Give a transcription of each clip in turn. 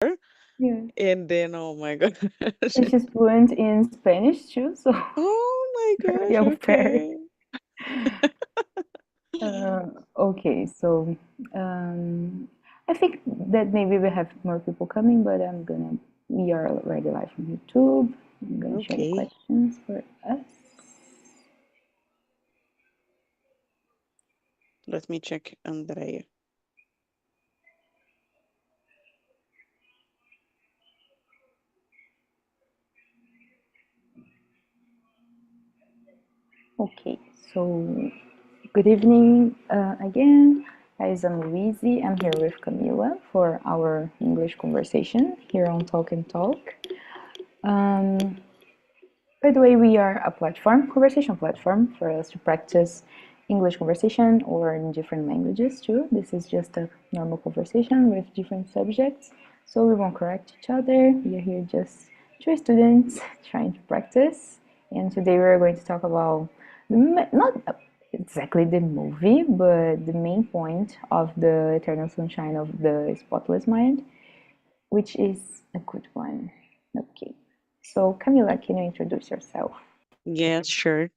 Yeah. And then, oh my gosh. And she's fluent in Spanish too, so Oh my very gosh, au pair. okay. Okay, so I think that maybe we have more people coming, but we are already live on YouTube. I'm gonna share the Okay, questions for us. let me check Andrea. Okay, so good evening again. Guys, I'm Louise. I'm here with Camila for our English conversation here on Talk and Talk. By the way, we are a conversation platform for us to practice English conversation or in different languages too. This is just a normal conversation with different subjects, so we won't correct each other. We are here just two students trying to practice, and today we're going to talk about not exactly the movie, but the main point of the Eternal Sunshine of the Spotless Mind, which is a good one. Okay. So, Camila, can you introduce yourself? Yeah, sure.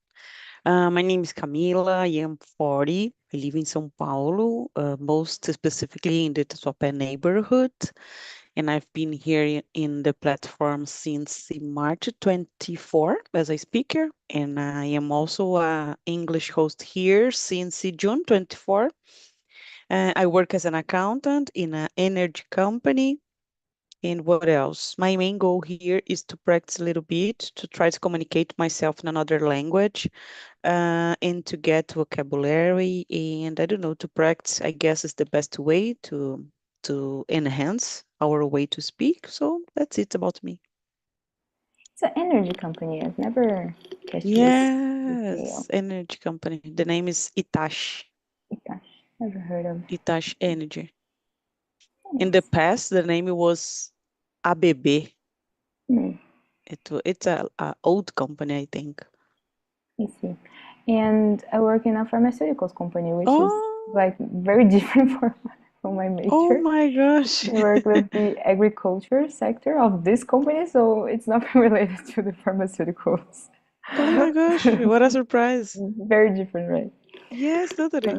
My name is Camila. I am 40. I live in São Paulo, most specifically in the Tatuapé neighborhood. And I've been here in the platform since March 24 as a speaker. And I am also an English host here since June 24. I work as an accountant in an energy company. And what else? My main goal here is to practice a little bit, to try to communicate myself in another language, and to get vocabulary. And I don't know, to practice, I guess, is the best way to enhance our way to speak. So that's it about me. It's an energy company. I've never catch this detail. Yes, energy company. The name is Itachi. Gosh, never heard of. Itachi Energy. In the Nice. past, the name was ABB. Hmm, It's a old company, I think. I see. And I work in a pharmaceuticals company, which is Oh, like very different from my oh major. my gosh. I work with the agriculture sector of this company, so it's not related to the pharmaceuticals. Oh my gosh, what a surprise. Very different, right? Yes, totally.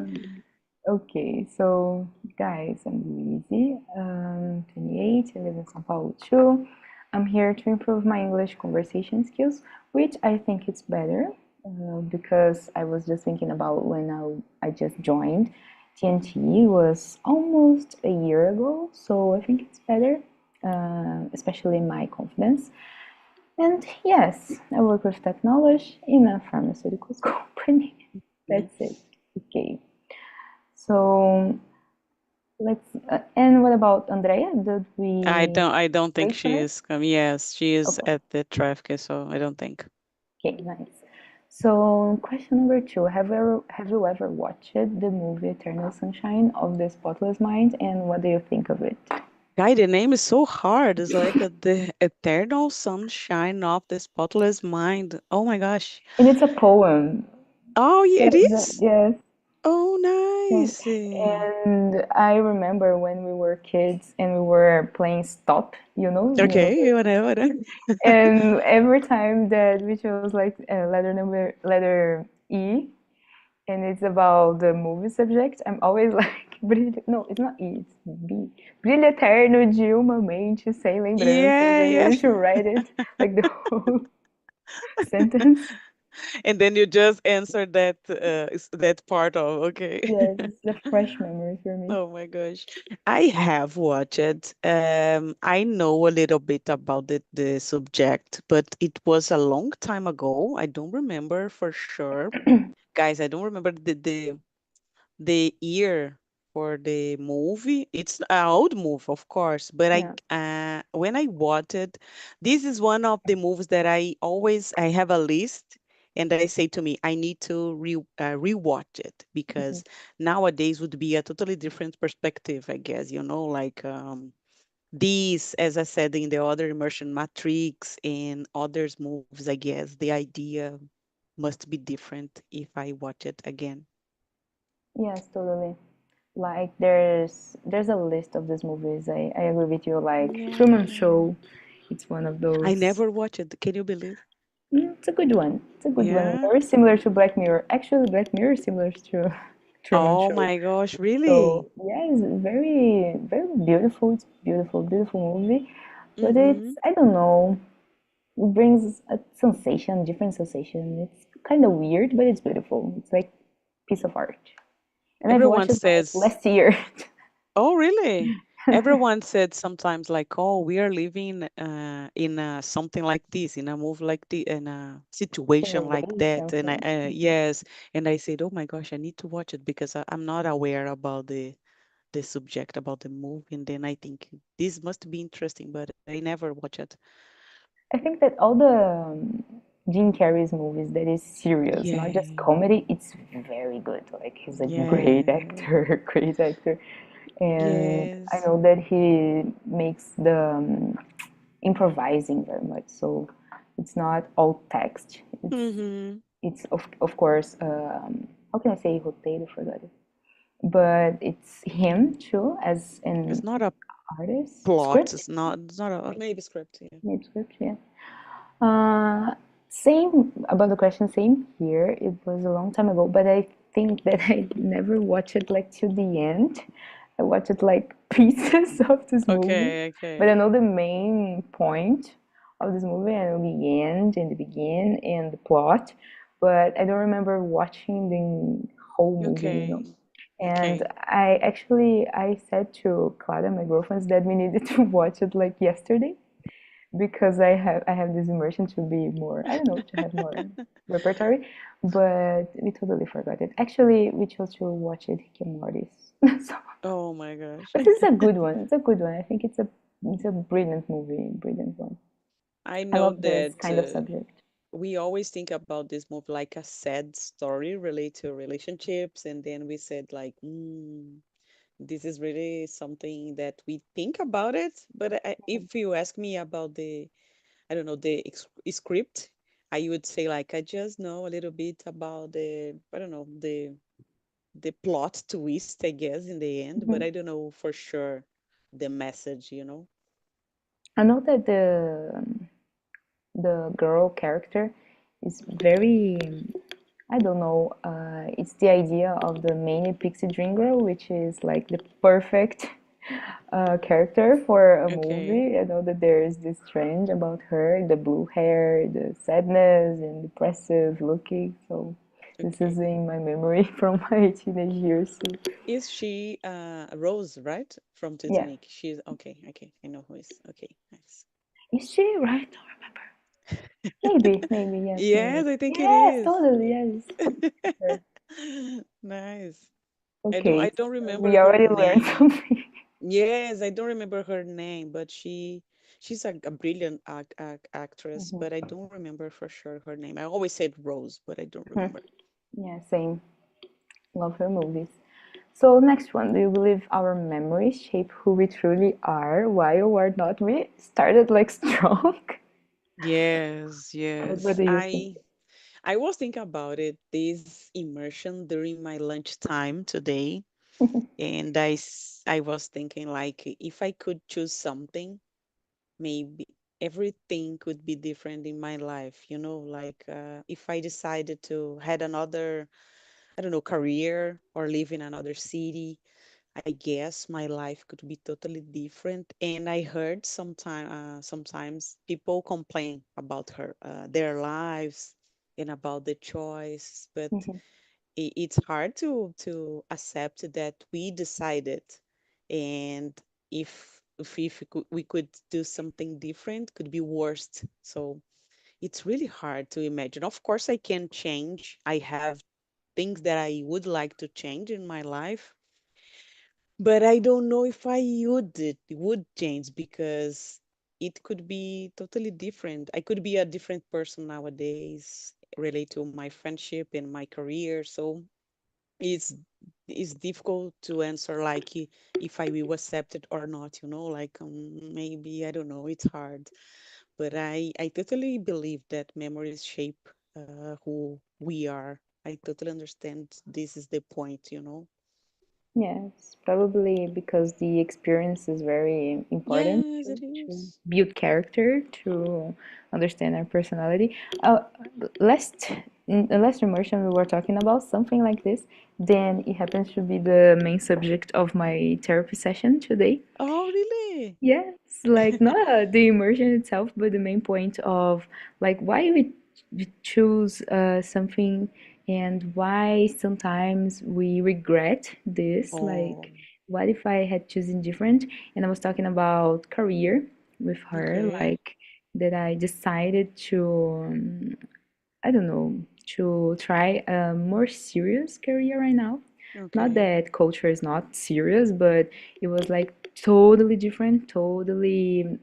Okay, so guys, I'm Luigi, 28, I live in São Paulo too. I'm here to improve my English conversation skills, which I think it's better because I was just thinking about when I just joined. TNT was almost a year ago, so I think it's better, especially my confidence. And yes, I work with technology in a pharmaceuticals company. Mhm. That's it. Okay. So and what about Andrea? Did we I don't think wait for she her? is coming. Yes, she is Okay, at the traffic, so I don't think. okay, nice. So question number two: Have you ever watched the movie Eternal Sunshine of the Spotless Mind, and what do you think of it? Guy, the name is so hard. It's like the eternal sunshine of the spotless mind. Oh my gosh. And it's a poem. Oh, yeah, it is. Yes. Oh, Yeah. nice. And I remember when we were kids and we were playing stop, Okay, whatever. and every time that we chose like letter E, and it's about the movie subject, I'm always like, no, it's not E, it's B. Brilho eterno de uma mente sem lembranças, Yeah, and we yeah. used to write it like the whole sentence. And then you just answer that that part of okay. Yes, it's a fresh memory for me. Oh my gosh. I have watched it. I know a little bit about the subject, but it was a long time ago. I don't remember for sure. Guys, I don't remember the year for the movie. It's an old movie, of course, but Yeah. when I watched it, this is one of the movies that I have a list and I say to me, I need to rewatch it Mhm. because nowadays would be a totally different perspective, I guess, like these, as I said in the other immersion matrix and others movies, I guess the idea must be different if I watch it again. Yes, totally. Like there's a list of these movies. I agree with you. Like Truman Yeah. Show, it's one of I those. never watched it. Can you believe? It's a good one. It's a good one. Yeah. Very similar to Black Mirror. Actually, Black Mirror is similar to Truman Oh Show. my gosh, So really? yeah, it's very very beautiful. It's beautiful, beautiful movie. But Mm-hmm. it's I don't know. It brings a sensation, different sensation. It's kind of weird, but it's beautiful. It's like piece of art. And I've Everyone watched it like says, last year. oh, really? Everyone said sometimes like, oh, we are living in something like this, in a movie like this, in a situation like that. Simulation And I, thing. yes, and I said, oh my gosh, I need to watch it because I'm not aware about the subject, about the movie. And then I think this must be interesting, but I never watch it. I think that all the Jim Carrey's movies that is serious, not just Yeah, comedy, it's very good. Like he's a great yeah, actor, great actor. And I yes. know that he makes the improvising very much. So it's not all text. Mm-hmm. It's of course how can I say roteiro? Forgot it. But it's him too as It's an not a artist plot. script. It's not a maybe script. Yeah. Maybe script, yeah. Same about the question, same here. It was a long time ago, but I think that I never watched it like till the end. I watched it like pieces of this movie, Okay, but I okay, know the main point of this movie. I know the end and the begin and the plot, but I don't remember watching the whole movie. okay, And okay. I said to Clara, my girlfriend, that we needed to watch it like yesterday because I have this immersion to be more, I don't know, to have more repertory, but we totally forgot it. Actually, we chose to watch it Rick and Morty's. So, Oh my gosh. but it's a good one. It's a good one. I think it's a brilliant movie, brilliant one. I I know love this that kind of subject. we always think about this movie like a sad story related to relationships, and then we said like, this is really something that we think about it. But if you ask me about I don't know, the script, I would say like I just know a little bit about I don't know, the plot twist, I guess, in the end, but I Mhm. don't know for sure the message, you know? I know that the girl character is very, I don't know, it's the idea of the main pixie dream girl, which is like the perfect character for a Okay. movie. I know that there is this trend about her, the blue hair, the sadness and depressive looking. So this is Okay. in my memory from my teenage years. So, Is she Rose, right? From yeah. Titanic. She's okay, okay. I know who is. Okay, nice. Is she right? I don't remember. Maybe, yes, maybe. Yes, I think it Yes, is. totally, yes. Her. Nice. I Okay, don't so remember we her already learned name. something. Yes, I don't remember her name, but she's a brilliant actress, Mhm. but I don't remember for sure her name. I always said Rose, but I don't Mhm. remember. Yeah, same. Love her movies. So next one, do you believe our memories shape who we truly are, while or not? We started like strong. Yes, What yes. do you think? I was thinking about it, this immersion during my lunchtime today, and I was thinking like if I could choose something, maybe everything could be different in my life, you know, like if I decided to had another, I don't know, career or live in another city, I guess my life could be totally different. And I heard sometimes people complain about their lives and about the choice, but Mhm, it's hard to accept that we decided, and if we could do something different, could be worse. So it's really hard to imagine. Of course, I can change. I have things that I would like to change in my life, but I don't know if I would change because it could be totally different. I could be a different person nowadays related to my friendship and my career. So it's it's difficult to answer like if I will accept it or not, you know, like maybe I don't know, it's hard. But I totally believe that memories shape who we are. I totally understand this is the point, you know. Yes, probably because the experience is very important Yes, it to is. build character, to understand our personality. Last in the last immersion we were talking about something like this. Then it happens to be the main subject of my therapy session today. Oh, really? Yes, like not the immersion itself, but the main point of like why we choose something and why sometimes we regret this. Oh, Like, what if I had chosen different? And I was talking about career with her, okay. like that I decided to I don't know, to try a more serious career right now. Not Okay. that culture is not serious, but it was like totally different, totally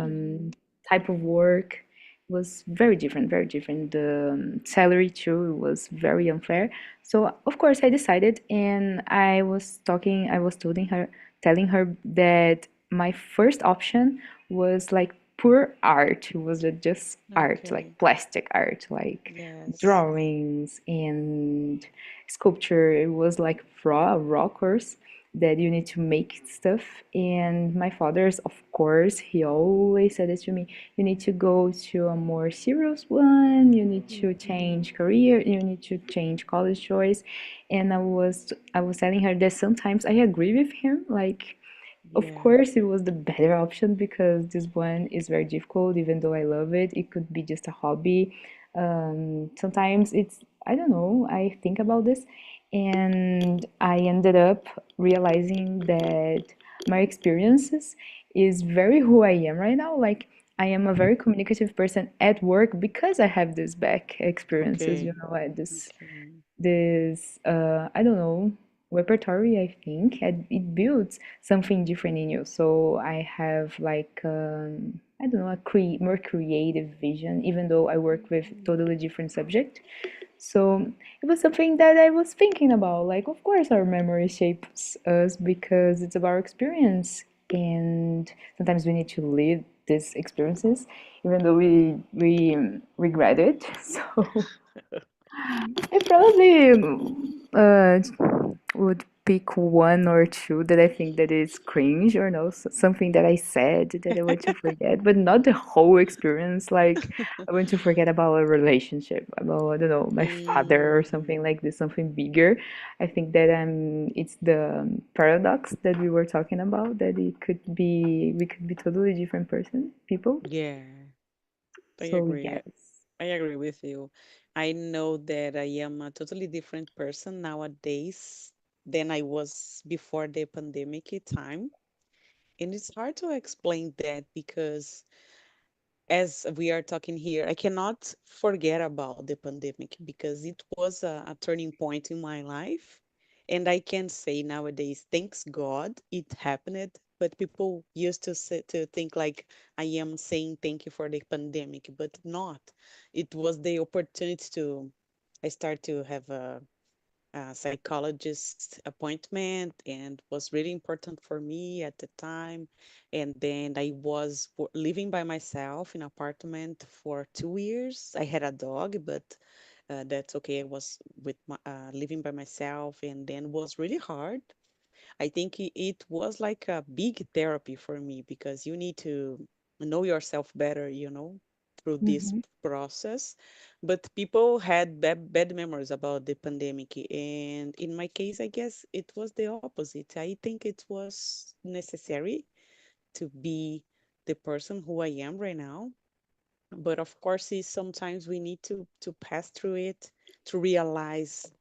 Mm, type of work. It was very different, very different. The salary too was very unfair. So of course I decided, and I was telling her that my first option was like poor art. It was just art, like okay. plastic art, like Yes. drawings and sculpture. It was like raw course that you need to make stuff. And my father's, of course, he always said it to me, you need to go to a more serious one, you need to Mm-hmm. change career, you need to change college choice. And I was telling her that sometimes I agree with him, like of Yeah. course, it was the better option because this one is very difficult, even though I love it. It could be just a hobby. Sometimes it's, I don't know, I think about this and I ended up realizing that my experiences is very who I am right now. Like, I am a very communicative person at work because I have this back experiences, Okay. this Okay. I don't know, repertory, I think, and it builds something different in you. So I have like I don't know, more creative vision, even though I work with Mhm. totally different subject. So it was something that I was thinking about. Like, of course, our memory shapes us because it's about our experience, and sometimes we need to live these experiences, even though we regret it. So I probably would pick one or two that I think that is cringe or no, something that I said that I want to forget, but not the whole experience. Like I want to forget about a relationship, about I don't know my father or Mm, something like this, something bigger. I think that it's the paradox that we were talking about that we could be totally different people. yeah, I So agree. yes. I agree with you. I know that I am a totally different person nowadays than I was before the pandemic time. And it's hard to explain that because as we are talking here, I cannot forget about the pandemic because it was a turning point in my life. And I can say nowadays, thanks God, it happened. But people used to say, to think like I am saying thank you for the pandemic, but not. It was the opportunity to I start to have a psychologist appointment and was really important for me at the time. And then I was living by myself in an apartment for 2 years. I had a dog, but that's okay. I was living by myself, and then was really hard. I think it was like a big therapy for me because you need to know yourself better, through this Hmm. process. But people had bad memories about the pandemic. And in my case, I guess it was the opposite. I think it was necessary to be the person who I am right now, but of course sometimes we need to pass through it to realize,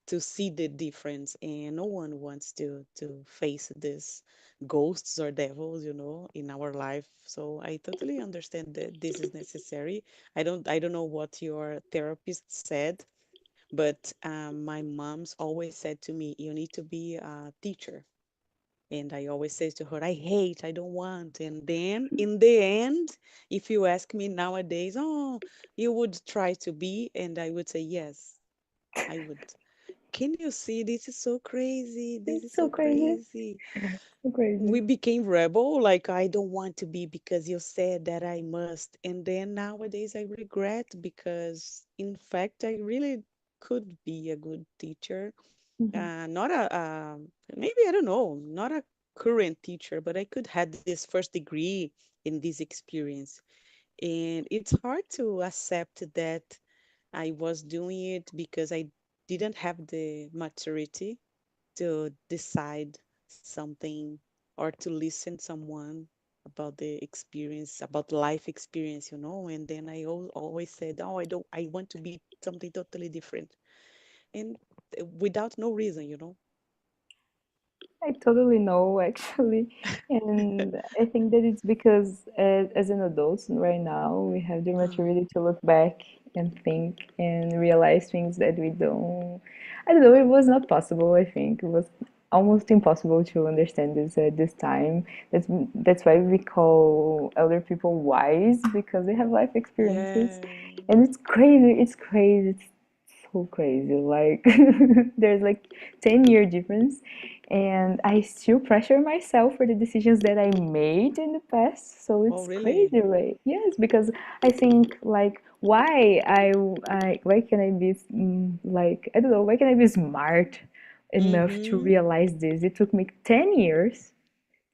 to see the difference, and no one wants to face this ghosts or devils, in our life. So I totally understand that this is necessary. I don't know what your therapist said, but my mom's always said to me, you need to be a teacher. And I always say to her, I hate, I don't want. And then in the end, if you ask me nowadays, oh, you would try to be, and I would say, yes, I would. Can you see? This is so crazy. This is It's so so crazy, crazy. so crazy. We became rebel, like I don't want to be because you said that I must. And then nowadays I regret because in fact I really could be a good teacher. Mhm. Not maybe I don't know, not a current teacher, but I could had this first degree in this experience. And it's hard to accept that I was doing it because I didn't have the maturity to decide something or to listen someone about the experience, about life experience, and then I always said, oh, I want to be something totally different. And without no reason. I totally know, actually. And I think that it's because as an adult right now, we have the Uh, maturity to look back and think and realize things that we don't. I don't know, it was not possible, I think. It was almost impossible to understand this at this time. That's why we call elder people wise, because they have life experiences. yeah. And it's crazy, it's crazy, it's so crazy. Like there's like 10-year difference, and I still pressure myself for the decisions that I made in the past. So Oh, it's really? crazy, right? Yes, because I think like why can I be like I don't know, why can I be smart enough to Mm-hmm. realize this? It took me 10 years,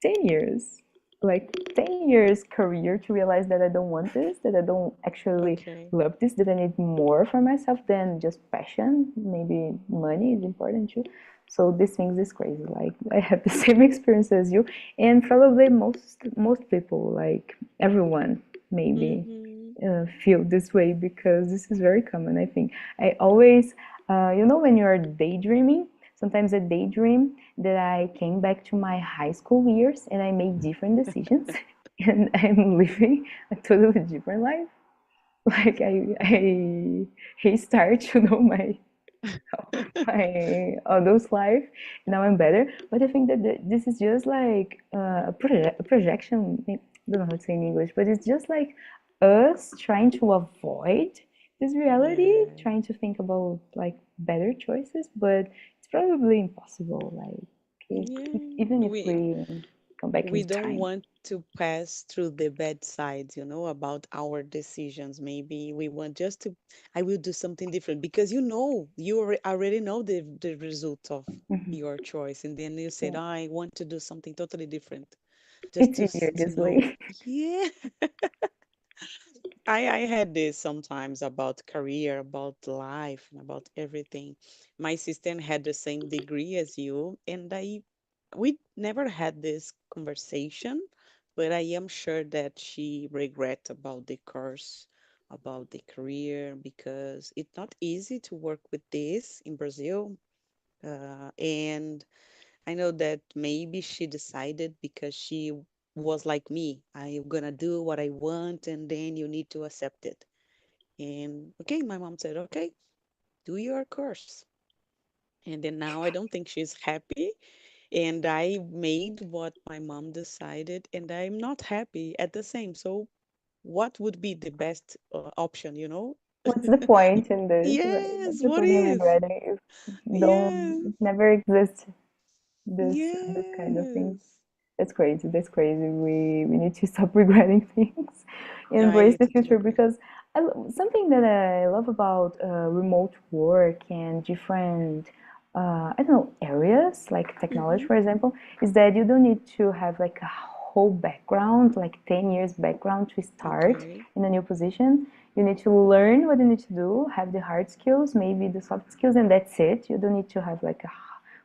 10 years, like 10 years career to realize that I don't want this, that I don't actually Okay. love this, that I need more for myself than just passion. Maybe money is important too. So these things is crazy. Like I have the same experience as you, and probably most people, like everyone, maybe Mm-hmm. feel this way because this is very common. I think I always, when you're daydreaming, sometimes I daydream that I came back to my high school years and I made different decisions and I'm living a totally different life. Like I start to know my adult life. Now I'm better, but I think that this is just like a projection. I don't know how to say in English, but it's just like us trying to avoid this reality, Yeah. trying to think about like better choices, but it's probably impossible. Like Yeah. even if We we come back we in don't time. want to pass through the bad sides, about our decisions. Maybe we want just to, I will do something different because you already know the result of Mhm. your choice. And then you said, Yeah. I want to do something totally different just It's to, easier to this know. way. Yeah. I had this sometimes about career, about life, and about everything. My sister had the same degree as you, and we never had this conversation, but I am sure that she regret about the course, about the career, because it's not easy to work with this in Brazil. And I know that maybe she decided because she was like me, I'm gonna do what I want, and then you need to accept it. And okay, my mom said, okay, do your course. And then now I don't think she's happy. And I made what my mom decided, and I'm not happy at the same. So, what would be the best option? What's the point in this? Right? Yes, That's the what thing I'm is? regretting. If don't, Yes, it never exists. This kind of thing. yes. That's crazy. That's crazy. We need to stop regretting things, embrace I the totally future agree. because something that I love about remote work and different I don't know areas like technology, Mm-hmm. for example, is that you don't need to have like a whole background, like 10 years background to start Okay. in a new position. You need to learn what you need to do, have the hard skills, maybe the soft skills, and that's it. You don't need to have like a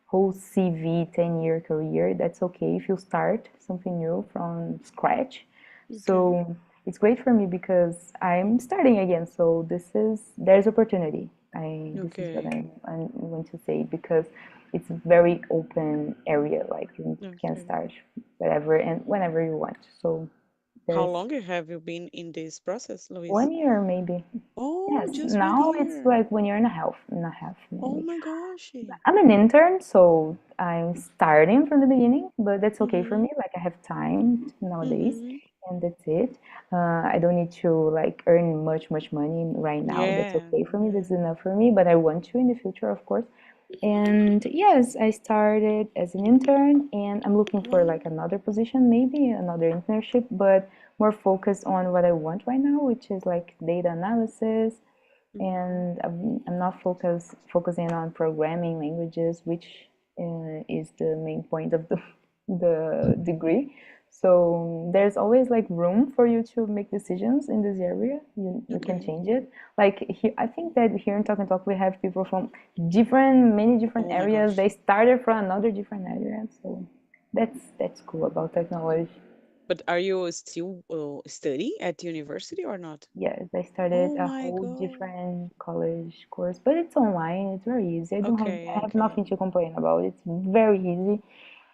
whole CV 10-year career. That's okay if you start something new from scratch. Okay. So it's great for me because I'm starting again. So there's opportunity. This is what Okay. I want to say because it's a very open area. Like you can Okay. start wherever and whenever you want. So How there's long have you been in this process, Luis? 1 year maybe. Oh, Yes, just one now it's year. like 1 year and a half Oh maybe. my gosh. I'm an intern, so I'm starting from the beginning, but that's okay for Mm-hmm. me. Like I have time nowadays, Mm-hmm. and that's it. I don't need to like earn much money right now. That's Yeah. okay for me. Yeah. That's enough for me. But I want to in the future, of course. And yes, I started as an intern, and I'm looking for Wow. like another position, maybe another internship, but more focused on what I want right now, which is like data analysis and I'm not focusing on programming languages, which is the main point of the degree. So there's always like room for you to make decisions in this area. You can Okay. change it. Like here, I think that here in Talk and Talk we have people from many different Oh my areas. gosh. They started from another different area. So that's cool about technology. But are you still studying at university or not? Yes, I started Oh a my whole God. different college course, but it's online. It's very easy. Okay, I have okay. nothing to complain about. It's very easy,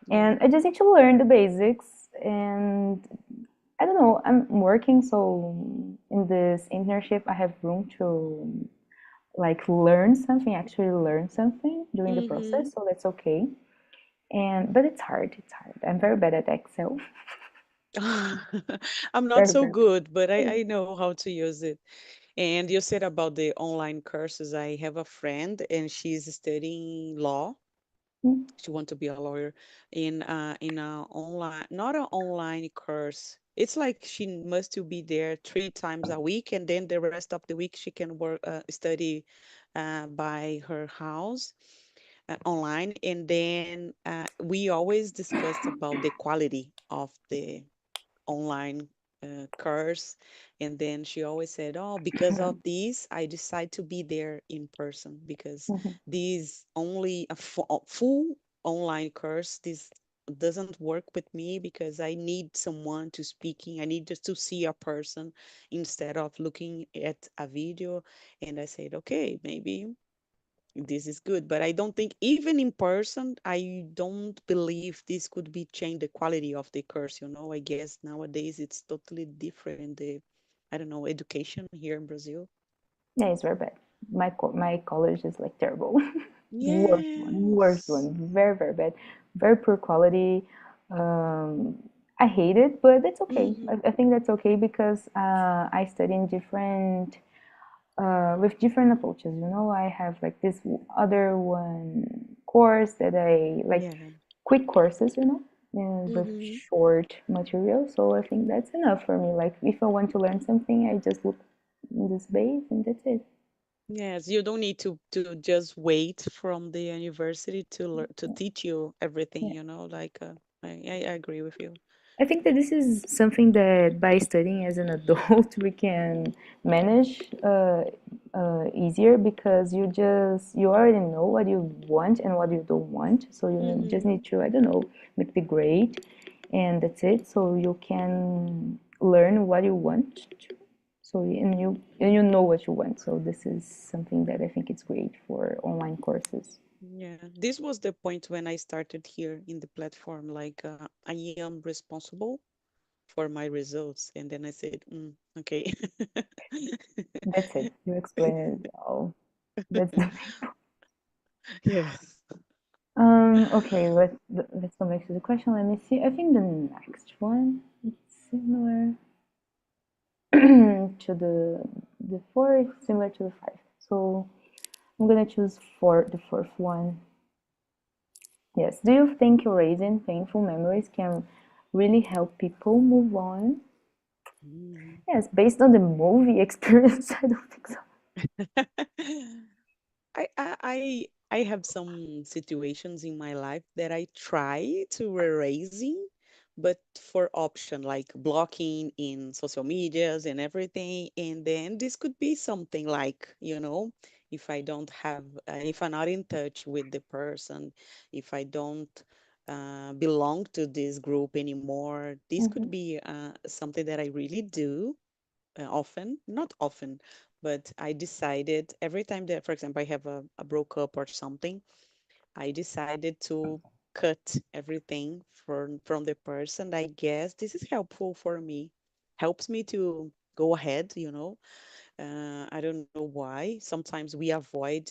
Yeah. and I just need to learn the basics. And I don't know. I'm working, so in this internship, I have room to like learn something, actually learn something during the Mm-hmm. process. So that's okay. And but it's hard. It's hard. I'm very bad at Excel. I'm not Very, so very good, but bad. I know how to use it. And you said about the online courses. I have a friend and she's studying law. Mm, She want to be a lawyer in a online, not an online course. It's like she must to be there 3 times a week, and then the rest of the week she can work study by her house online. And then we always discussed about the quality of the online course. And then she always said, oh, because of this I decide to be there in person, because mhm. this only a full online course, this doesn't work with me, because I need someone to speaking, I need just to see a person instead of looking at a video. And I said, okay, maybe this is good, but I don't think even in person, I don't believe this could be change the quality of the course. I guess nowadays it's totally different. I don't know, education here in Brazil. Yeah, it's very bad. My college is like terrible. Worst Yes. one, very very bad, very poor quality. Um, I hate it, but that's okay. Mm-hmm. I think that's okay because I study in different with different approaches. I have like this other one course that I like Yeah. quick courses. With Mm-hmm. short material. So I think that's enough for me. Like if I want to learn something, I just look in this base and that's it. Yes, you don't need to just wait from the university to to teach you everything, Yeah. like I agree with you. I think that this is something that by studying as an adult we can manage easier because you already know what you want and what you don't want. So you just Mm-hmm. need to, I don't know, make the grade and that's it. So you can learn what you want to. So and you know what you want. So this is something that I think is great for online courses. Yeah, this was the point when I started here in the platform. Like, I am responsible for my results. And then I said, okay. That's it. You explain it all. That's the Yes. Okay, let's go back to the question. Let me see. I think the next one is similar to the four, is similar to the five. So I'm gonna choose for the fourth one. Yes. Do you think erasing painful memories can really help people move on? Mm. Yes, based on the movie experience, I don't think so. I have some situations in my life that I try to erasing, but for option like blocking in social medias and everything. And then this could be something like, if I don't have, if I'm not in touch with the person, if I don't belong to this group anymore, this could Hmm. be something that I really do often, not often, but I decided every time that, for example, I have a broke up or something, I decided to cut everything from the person. I guess this is helpful for me, helps me to go ahead, I don't know why. Sometimes we avoid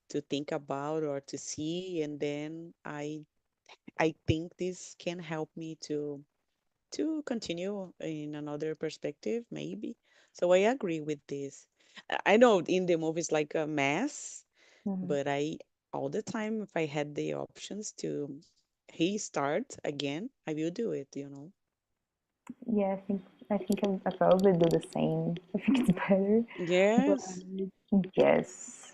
to think about or to see, and then I think this can help me to continue in another perspective, maybe. So I agree with this. I know in the movies like a mess, Hmm. but all the time, if I had the options to restart again, I will do it. Yeah, I think. I think I probably do the same. I think it's better. But Yes. yes.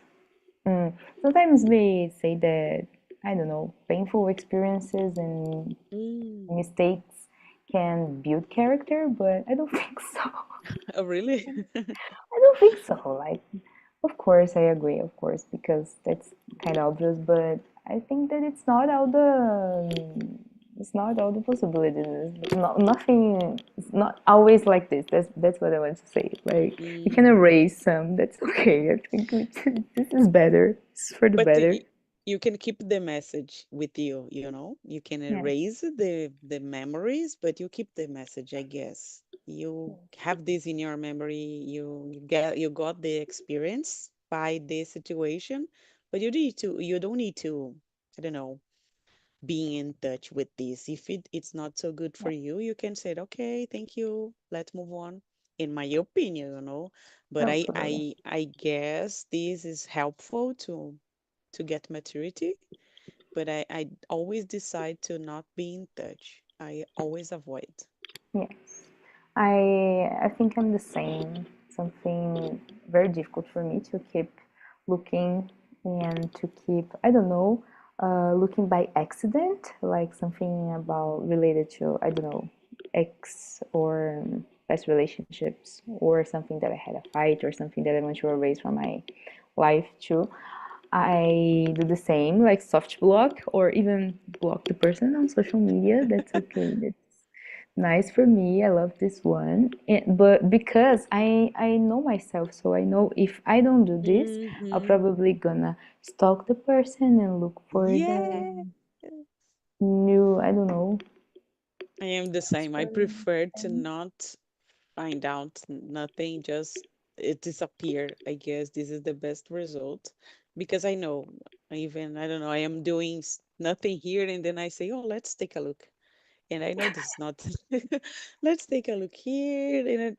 Mm. Sometimes we say that, I don't know, painful experiences and Mm. mistakes can build character, but I don't think so. Oh, really? I don't think so. Like, of course, I agree, of course, because that's kind of obvious, but I think that it's not all the possibilities. It's not, nothing. It's not always like this. That's what I want to say. Like, we can Mm. erase some. That's okay. I think this is better. It's for the But better. you can keep the message with you, You can Yeah. erase the memories, but you keep the message, I guess. You have this in your memory. You got the experience by the situation, but you don't need to, I don't know, being in touch with this. If it's not so good for Yeah. you, you can say, okay, thank you, let's move on. In my opinion, But Absolutely. I guess this is helpful to get maturity, but I always decide to not be in touch. I always avoid. Yes. I think I'm the same. Something very difficult for me to keep looking and to keep, I don't know, looking by accident, like something about related to, I don't know, ex or past relationships or something that I had a fight or something that I want to erase from my life too. I do the same, like soft block or even block the person on social media. That's okay. That's nice for me. I love this one. But because I know myself, so I know if I don't do this, I'll Hmm. probably gonna stalk the person and look for the Yeah, new, I don't know. I am the same. I Story. prefer to not find out nothing, just it disappear. I guess this is the best result because I know, even I don't know, I am doing nothing here, and then I say, oh, let's take a look. And I know this is not. Let's take a look here, and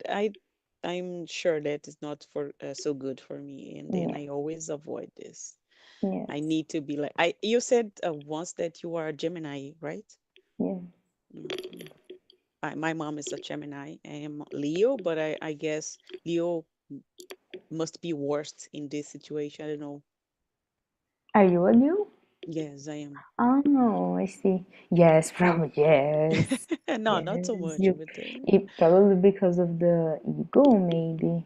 I'm sure that is not for so good for me. And then Yeah. I always avoid this. I Yes. need to be like I. You said once that you are a Gemini, right? Yeah. Mhm. My mom is a Gemini. I am Leo, but I guess Leo must be worst in this situation. I don't know. Are you a new? Yes, I am. Oh, I see. Yes, probably. Yes. No, not so Yes. much, You, but it probably because of the ego, maybe.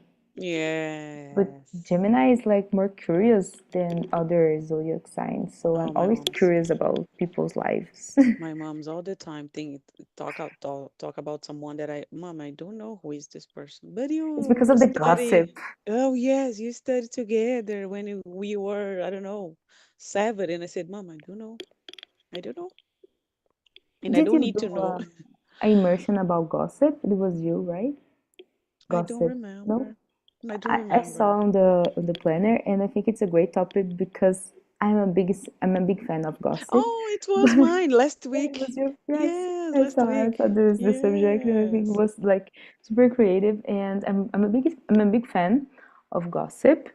But yes. Gemini is like more curious than other zodiac signs, so I'm Oh, my always mom's. curious about people's lives. My mom's all the time talk about someone that Mom, I don't know who is this person. But It's you because of the study. gossip. Oh yes, you studied together when we were, I don't know, 7. And I said, Mom, I don't know. I don't know. And I Did don't you need to do know. a immersion about gossip? It was you, right? I don't Gossip. No? remember. I don't I saw remember. on the planner, and I think it's a great topic because I'm a big fan of gossip. Oh, it was mine last Yeah, it week. was your, yes. Yes, I last saw I week. saw the subject and I think it Yes. was like super creative and I'm a big fan of gossip.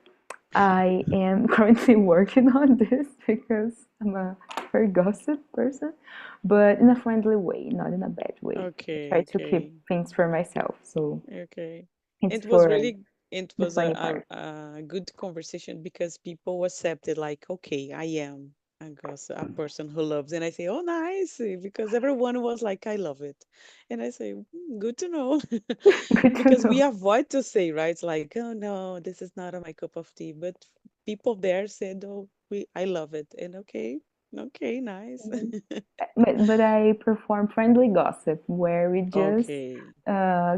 I am currently working on this because I'm a very gossip person, but in a friendly way, not in a bad way. I Okay, try to keep okay. things for myself, so Okay. it's It was for really, it the was funny part. a good conversation because people accepted like, okay, I am a person who loves. And I say, oh, nice, because everyone was like, I love it. And I say, good to know. Good to Because we know. avoid to say, right? It's like, oh, no, this is not my cup of tea. But people there said, oh, I love it. And okay, okay, nice. But I perform friendly gossip where we just Okay,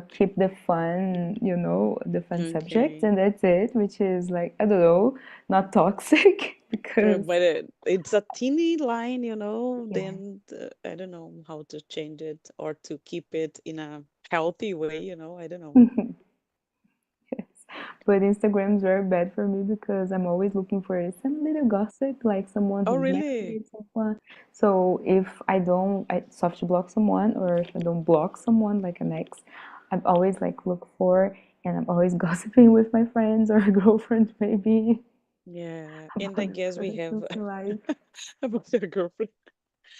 keep the fun subject, okay. and that's it, which is like, I don't know, not toxic because, But it's a teeny line, yeah. then I don't know how to change it or to keep it in a healthy way, I don't know. Yes. But Instagram's very bad for me because I'm always looking for some little gossip, like someone Oh, who's really? married, someone. So if I soft block someone or if I don't block someone like an ex, I'm always like look for and I'm always gossiping with my friends or girlfriends maybe Yeah. And I about this guess we have person's life. about their girlfriend.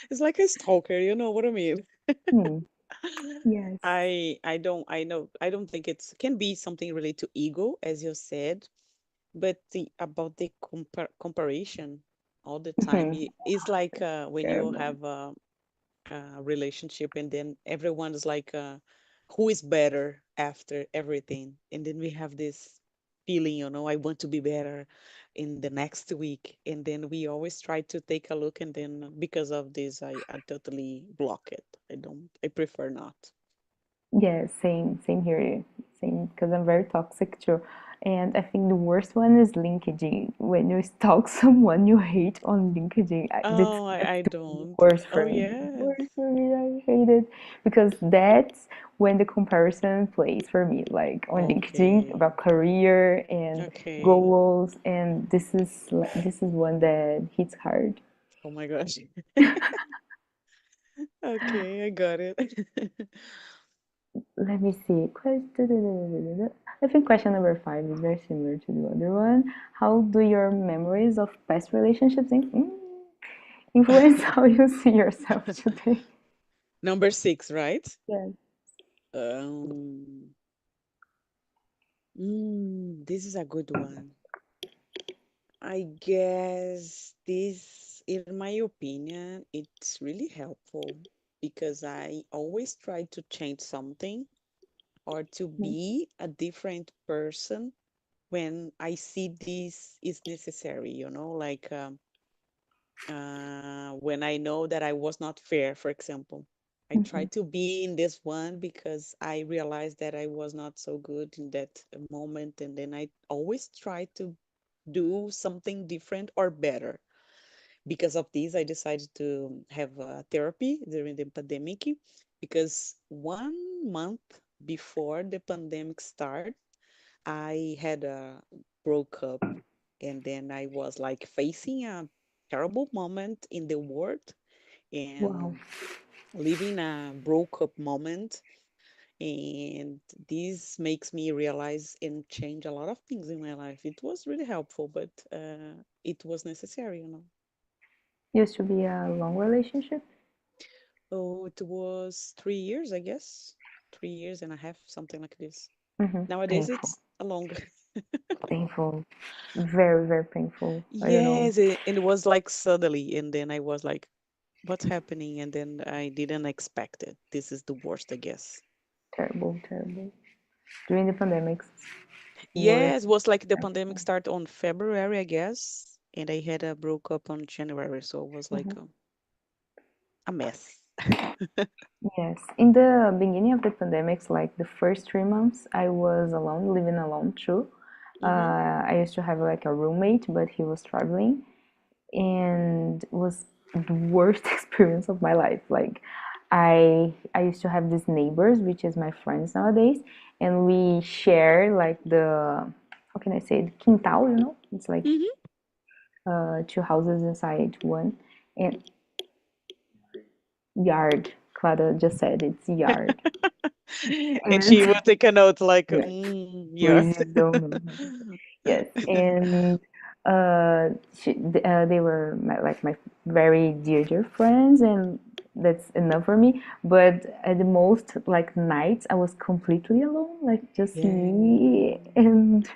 It's like a stalker, you know what I mean? Hmm. Yes. I don't think it's can be something related to ego, as you said, but about the comparison all the time is like when you Terrible. have relationship and then everyone is like who is better after everything, and then we have this feeling, I want to be better in the next week, and then we always try to take a look, and then because of this I totally block it. I prefer not. Yeah, same here. Same, because I'm very toxic too. And I think the worst one is LinkedIn. When you stalk someone you hate on LinkedIn, Oh, that's I the don't. worst Oh, for me. yes. Worst for me. I hate it because that's when the comparison plays for me. Like on LinkedIn Okay. about career and Okay. goals, and this is one that hits hard. Oh my gosh. Okay, I got it. Let me see. I think question number five is very similar to the other one. How do your memories of past relationships influence how you see yourself today? Number six, right? Yes. Um, this is a good one. I guess this, in my opinion, it's really helpful because I always try to change something or to be a different person when I see this is necessary, like when I know that I was not fair, for example. I try Mhm. to be in this one because I realized that I was not so good in that moment. And then I always try to do something different or better. Because of this, I decided to have therapy during the pandemic because 1 month before the pandemic started, I had broke up, and then I was like facing a terrible moment in the world Wow. and living a broke up moment. And this makes me realize and change a lot of things in my life. It was really helpful, but it was necessary. Used to be a long relationship. Oh, it was 3 years, I guess. 3 years and a half, something like this. Nowadays, Painful. it's a long. Painful. Very, very painful. I don't know. Yes, and it was like suddenly, and then I was like, what's happening? And then I didn't expect it. This is the worst, I guess. Terrible, terrible. During the pandemics, worst. Yes, was like the pandemic started on February, I guess, and I had a broke up on January, so it was like Mhm. a mess. Yes, in the beginning of the pandemics, like the first 3 months, I was alone, living alone too. Mm-hmm. I used to have like a roommate, but he was traveling, and it was the worst experience of my life. Like, I used to have these neighbors, which is my friends nowadays, and we share like the how can I say it, quintal, It's like Mm-hmm. two houses inside one, and yard. Clara just said it's yard. And And she will take a note like, yes, yeah. please don't know. Yes, and they were my very dear friends, and that's enough for me. But at the most, like nights, I was completely alone, like just Yeah. me and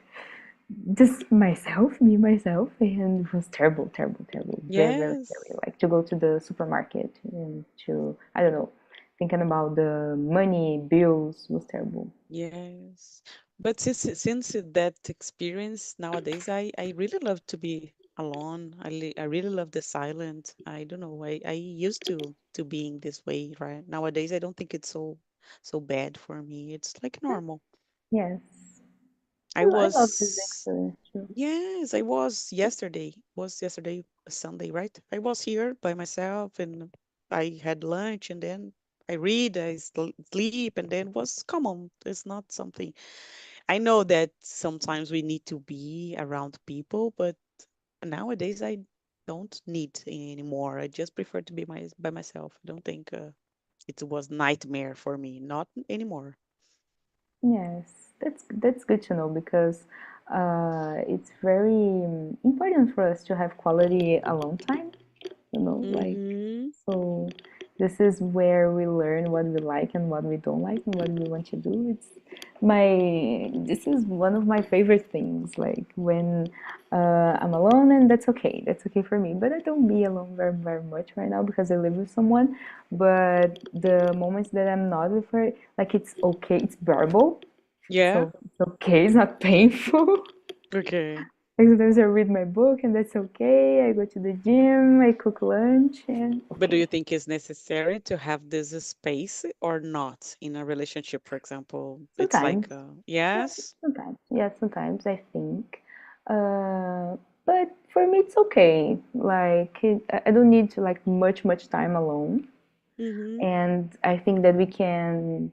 just myself, me myself, and it was terrible, terrible, terrible, very, very Yes. scary. Like to go to the supermarket and to I don't know, thinking about the money bills was terrible. Yes. But since that experience nowadays, I really love to be alone. I really love the silent. I don't know. I used to being this way, right? Nowadays, I don't think it's so bad for me. It's like normal. Yes, I I love this was experience too. Yes, I was yesterday. Was yesterday a Sunday, right? I was here by myself and I had lunch and then I read, I sleep, and then was common. It's not something. I know that sometimes we need to be around people, but nowadays I don't need anymore. I just prefer to be by myself. I don't think it was nightmare for me. Not anymore. Yes, that's good to know because it's very important for us to have quality alone time. Like Mm-hmm. so. This is where we learn what we like and what we don't like and what we want to do. This is one of my favorite things. Like when I'm alone, and that's okay. That's okay for me. But I don't be alone very, very much right now because I live with someone. But the moments that I'm not with her, like it's okay. It's bearable. Yeah. So it's okay. It's not painful. Okay. Like sometimes I read my book and that's okay. I go to the gym, I cook lunch, and But do okay. you think it's necessary to have this space or not in a relationship, for example? It's Sometimes, like, yeah, yes. sometimes, yeah, sometimes I think. Uh, but for me, it's okay. Like I don't need to like much time alone. Mm-hmm. And I think that we can.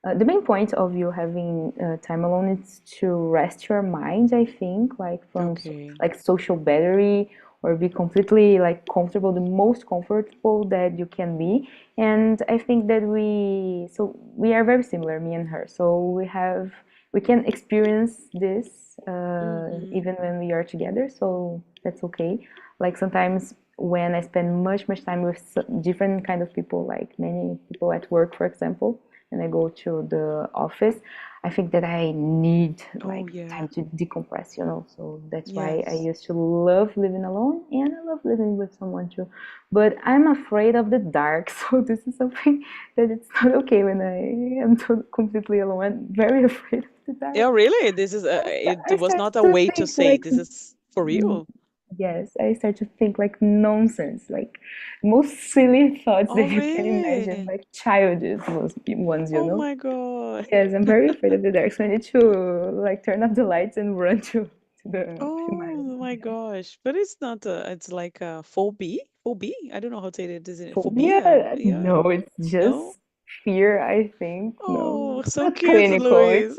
The main point of you having time alone is to rest your mind. I think, like from Okay. like social battery, or be completely like comfortable, the most comfortable that you can be. And I think that we are very similar, me and her. So we can experience this Mm-hmm. even when we are together. So that's okay. Like sometimes when I spend much time with different kind of people, like many people at work, for example, and I go to the office, I think that I need Oh, like yeah. time to decompress, you know. So that's why I Yes. used to love living alone, and I love living with someone too. But I'm afraid of the dark, so this is something that it's not okay when I am completely alone. I'm very afraid of the dark. Yeah, really? This is it I was start not a to way to think say like this is for real. yes, I start to think like nonsense, like most silly thoughts Oh, that you can imagine, really? like childish ones, you Oh know? my God. Yes, I'm very afraid of the dark, so I need to like turn off the lights and run to my Oh my gosh. But it's not it's like a phobia. Phobia? I don't know how to say it. Is it phobia. phobia? Yeah. No, it's No? just fear, I think. No, Oh, it's so not cute, clinical. Luis.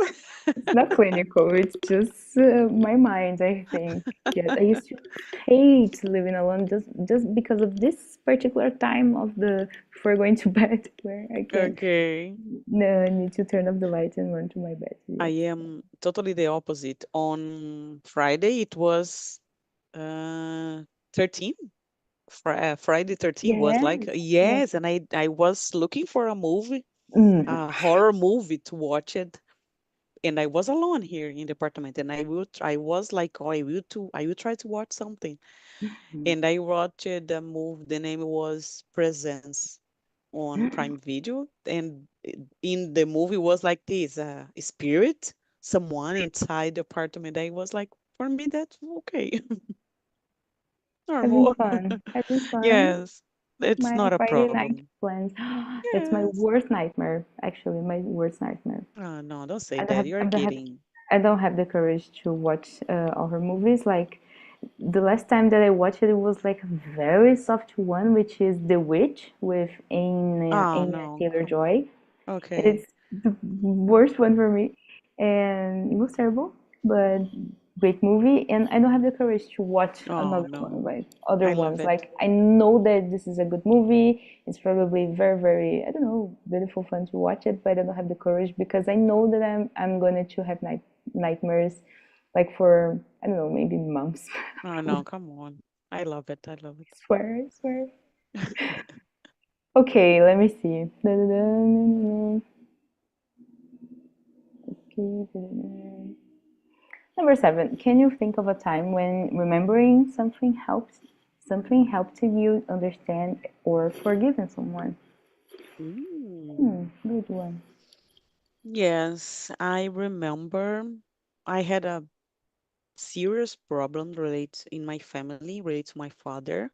It's not clinical. It's just my mind, I think. Yes, I used to hate living alone just because of this particular time of the before going to bed where I can Okay. need to turn off the lights and run to my bed. I Yes. am totally the opposite. On Friday, it was 13. Friday 13 was like, Yes. Yes. yes, and I was looking for a movie, Mm. a horror movie to watch it, and I was alone here in the apartment, and I was like, oh, I will try to watch something, and I watched the movie. The name was Presence on Prime Video, and in the movie was like this, a spirit, someone inside the apartment. I was like, for me, that's okay, Having normal. fun. Having fun. Yes, it's My not a Friday night problem. plans. That's my Yes. worst nightmare, actually, my worst nightmare. Oh, no, don't say I don't that. have, You're I don't have, kidding. I don't have the courage to watch all her movies. Like the last time that I watched it, it was like a very soft one, which is The Witch with Oh, Anya no. Taylor-Joy. Okay. It's the worst one for me, and it was terrible, but great movie. And I don't have the courage to watch Oh, another one, no. like other I love ones. it. Like I know that this is a good movie. It's probably very, I don't know, beautiful, fun to watch it, but I don't have the courage because I know that I'm gonna to have nightmares, like for I don't know, maybe months. Oh, no, come on. I love it. I love I swear. Okay, let me see. Number seven, can you think of a time when remembering something helped you understand or forgiven someone? it. Good one. Yes, I remember I had a serious problem related in my family, related to my father.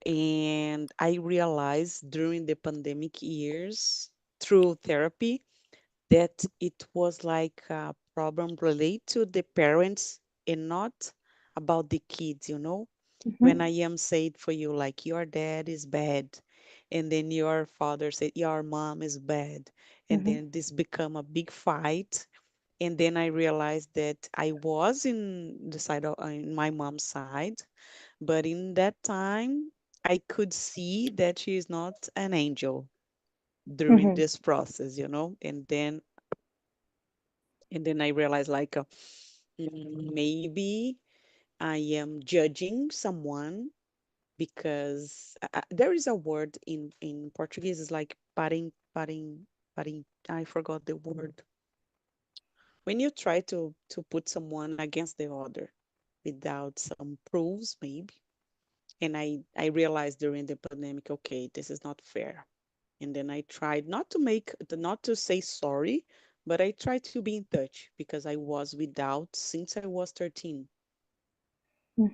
And I realized during the pandemic years through therapy that it was like a problem related to the parents and not about the kids, you know? When I Hmm. am said for you, like your dad is bad, and then your father said your mom is bad, and Hmm. then this become a big fight. And then I realized that I was in the side of in my mom's side, but in that time I could see that she is not an angel during Hmm. this process, and then I realized like maybe I am judging someone because there is a word in Portuguese, is like parim. I forgot the word. When you try to put someone against the other without some proofs, maybe. And I realized during the pandemic, okay, this is not fair. And then I tried not to say sorry, but I tried to be in touch because I was without since I was 13.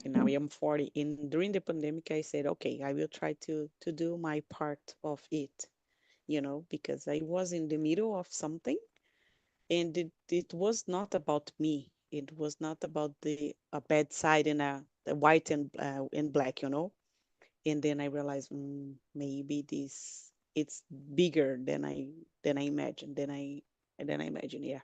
And now I Mhm. am 40. And during the pandemic, I said, okay, I will try to do my part of it, because I was in the middle of something, and it was not about me. It was not about the a bad side and the white and black, And then I realized, maybe this it's bigger than I imagined. Than I imagined. Yeah.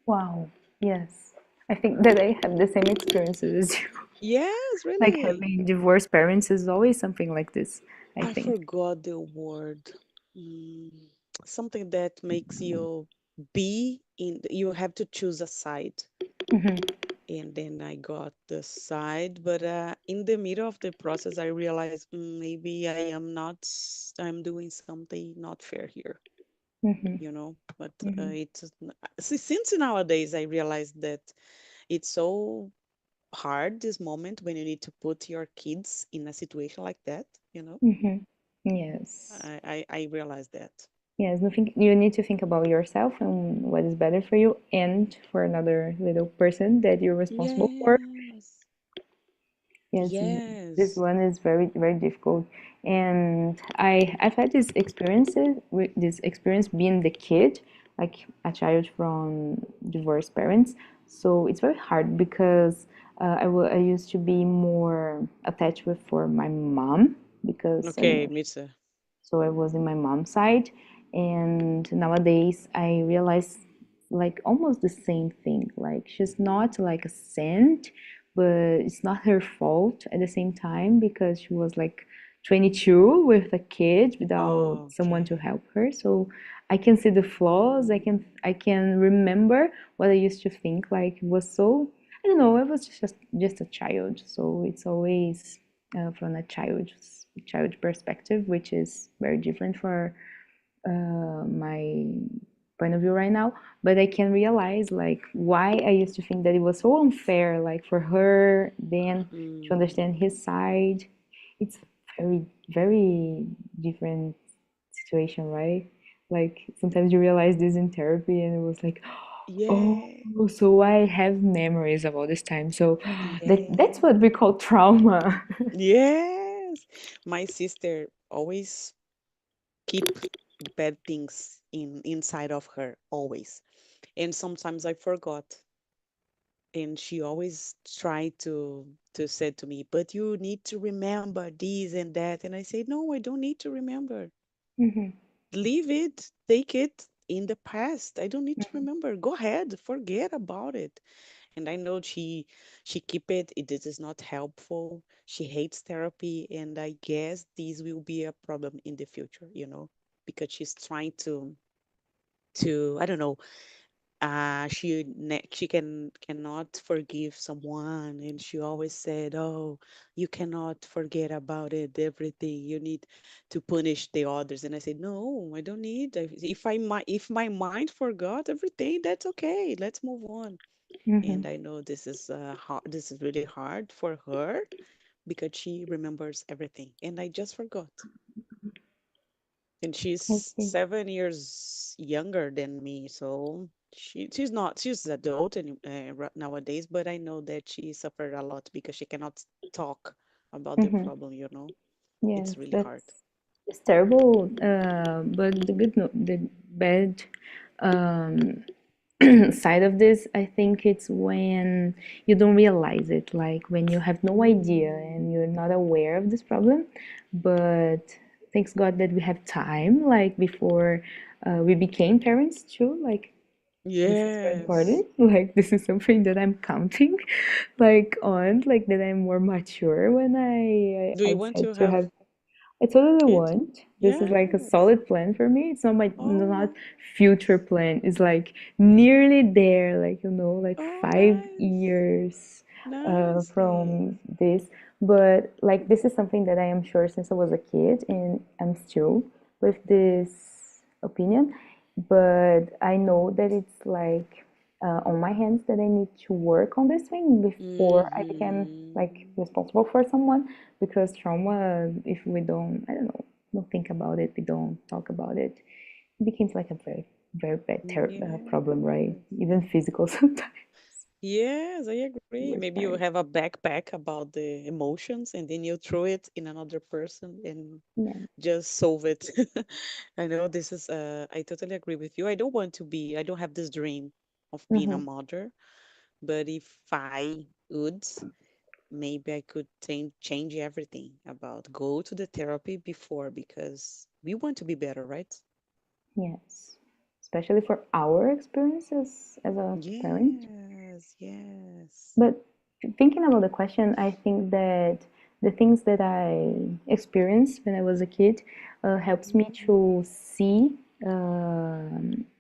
Wow. Yes. I think that I have the same experiences as you. Yes, Like really. having divorced parents is always something like this, I I think. forgot the word. Mm, Something that makes you be in. You have to choose a side. Hmm. And then I got the side, but in the middle of the process, I realized, maybe I'm doing something not fair here, Hmm. But Hmm. since nowadays I realized that it's so hard this moment when you need to put your kids in a situation like that, Hmm. Yes. I realized that. Yes, you need to think about yourself and what is better for you and for another little person that you're responsible for. Yes, Yes, this yes. one is very, very difficult. And I've had this experience being the kid, like a child from divorced parents. So it's very hard because I used to be more attached with for my mom because Okay, me too. so I was in my mom's side, and nowadays I realize like almost the same thing. Like she's not like a saint, but it's not her fault at the same time because she was like 22 with a kid without someone to Okay. help her. So I can see the flaws. I can remember what I used to think. Like it was so, I don't know. I was just a child, so it's always from a child perspective, which is very different for my point of view right now. But I can realize like why I used to think that it was so unfair, like for her then to Mm. understand his side. It's very, very different situation, right? Like sometimes you realize this in therapy, and it was like, oh, Yeah. so I have memories of all this time. So that's Yeah. what we call trauma. Yes. My sister always keep bad things inside of her, always. And sometimes I forgot. And she always tried to say to me, but you need to remember this and that. And I say, no, I don't need to remember. Hmm. Leave it, take it in the past. I don't need to remember. Go ahead, forget about it. And I know she keep it. This is not helpful. She hates therapy, and I guess this will be a problem in the future, because she's trying to I don't know. She cannot forgive someone, and she always said, "Oh, you cannot forget about it. Everything you need to punish the others." And I said, "No, I don't need. If my mind forgot everything, that's okay. Let's move on." Hmm. And I know this is hard. This is really hard for her because she remembers everything, and I just forgot. And she's Okay. 7 years younger than me, so she's adult and nowadays, but I know that she suffered a lot because she cannot talk about the Hmm. problem. Yes, It's really hard. it's terrible. But the bad um, side of this, I think it's when you don't realize it, like when you have no idea and you're not aware of this problem. But thanks God that we have time, like before we became parents too. Like this is very Yes. important. Like this is something that I'm counting, like on, like that I'm more mature when Do I you want decide to to have have. I totally kids? want. This is like a Yes. solid plan for me. It's not Oh, future plan. It's like nearly there. Like like oh, five nice. years. Nice. from this. But like this is something that I am sure since I was a kid, and I'm still with this opinion. But I know that it's like on my hands that I need to work on this thing before I become like Mm-hmm. responsible for someone. Because trauma, if we don't, I don't know, don't think about it, we don't talk about it, it becomes like a very, very bad problem, right? Yes. Even physical sometimes. Yes, I agree. Worst Maybe you part. have a backpack about the emotions and then you throw it in another person and Yeah. just solve it. I know this is I totally agree with you. I don't have this dream of being a Mm-hmm. mother, but if I would, maybe I could change everything about go to the therapy before because we want to be better, right? Yes. Especially for our experiences as a parent. Yes, yes. But thinking about the question, I think that the things that I experienced when I was a kid helps me Mhm. to see,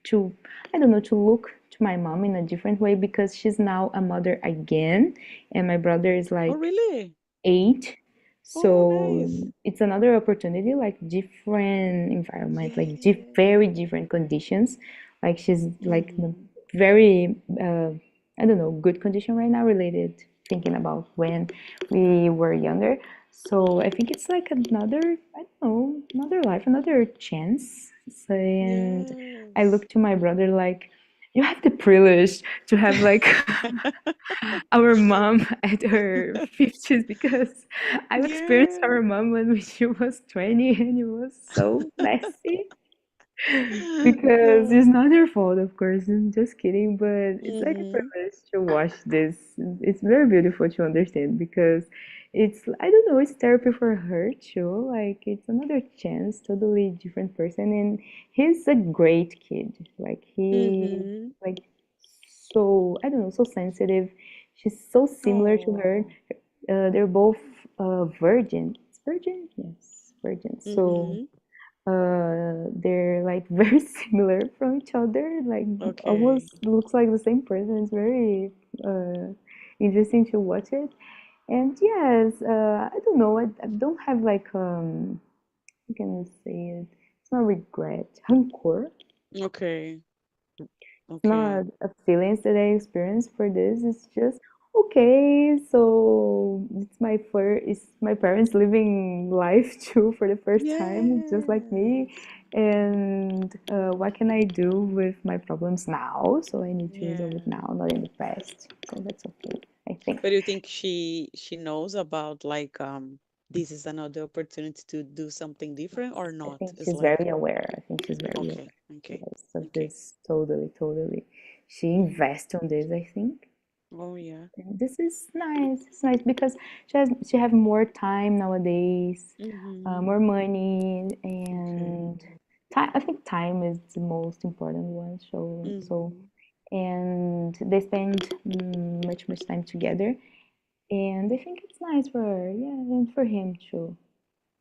to, I don't know, to look to my mom in a different way because she's now a mother again, and my brother is Oh, like really? 8. Oh, So nice. it's another opportunity, like different environment, like Yeah. very different conditions. Like she's like in a Mm-hmm. very, I don't know, good condition right now, related thinking about when we were younger. So I think it's like another, I don't know, another life, another chance. So, and I Yes. look to my brother like, you have the privilege to have like our mom at her 50s, because I experienced Yeah. our mom when she was 20 and it was so messy. Because it's not their fault, of course. I'm just kidding, but it's like a Mm-hmm. privilege to watch this. It's very beautiful to understand because it's, I don't know, it's therapy for her too. Like it's another chance, totally different person, and he's a great kid. Like he, Mm-hmm. like so, I don't know, so sensitive. She's so similar to her. Oh. They're both virgin. It's virgin, yes, virgin. So Mm-hmm. they're like very similar from each other, like Okay. almost looks like the same person. It's very uh, interesting to watch it. And yes, I don't know, I don't have like how can I say it, it's not regret, rancor. Okay. It's not Okay. a feelings that I experience for this. It's just okay. So it's my parents living life too for the first time, just like me. Yes. And what can I do with my problems now? So I need to resolve it Yeah. now, not in the past. So that's okay, I think. But you think she knows about like this is another opportunity to do something different or I not? think It's she's like very aware. I think she's very okay, aware. okay, Yes, of okay. this. Totally, totally. She Mm. invests on this, I think. Oh yeah. This is nice. It's nice because she have more time nowadays, Mm-hmm. more money, Okay. and time. I think time is the most important one. So, Mm-hmm. and they spend much time together, and I think it's nice for her, yeah, and for him too,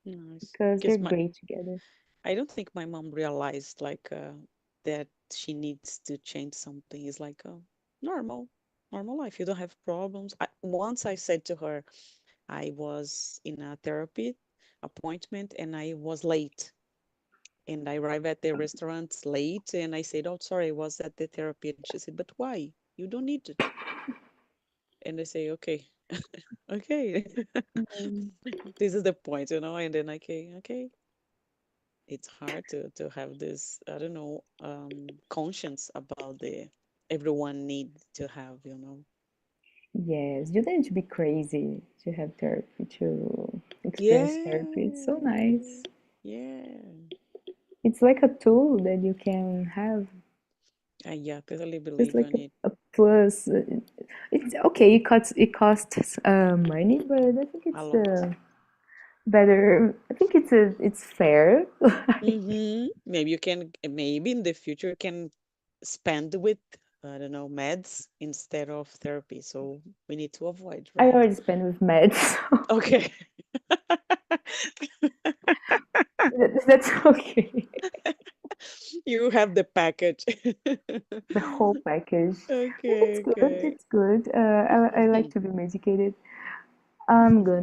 Nice. because they're Because great together. I don't think my mom realized like that she needs to change something. It's like normal life. You don't have problems. Once I said to her, I was in a therapy appointment and I was late. And I arrived at the restaurant late and I said, oh, sorry, I was at the therapy. And she said, but why? You don't need it. And I say, okay, okay. Um, This is the point, you know? And then, okay, it's hard to have this, I don't know, conscience about the everyone need to have, you know? yes, you don't need to be crazy to have therapy, to experience therapy. It's so nice. Yeah, yeah. It's like a tool that you can have. I yeah, totally It's believe like on it a plus. It's okay. It costs money, but I think a it's lot. better. I think it's fair. Mm-hmm. Maybe you can, maybe in the future you can spend with, I don't know, meds instead of therapy. So we need to avoid, I right? already spent with meds, so Okay. that's okay. You have the package. The whole package. Okay, okay. It's good. I like to be medicated. I'm gonna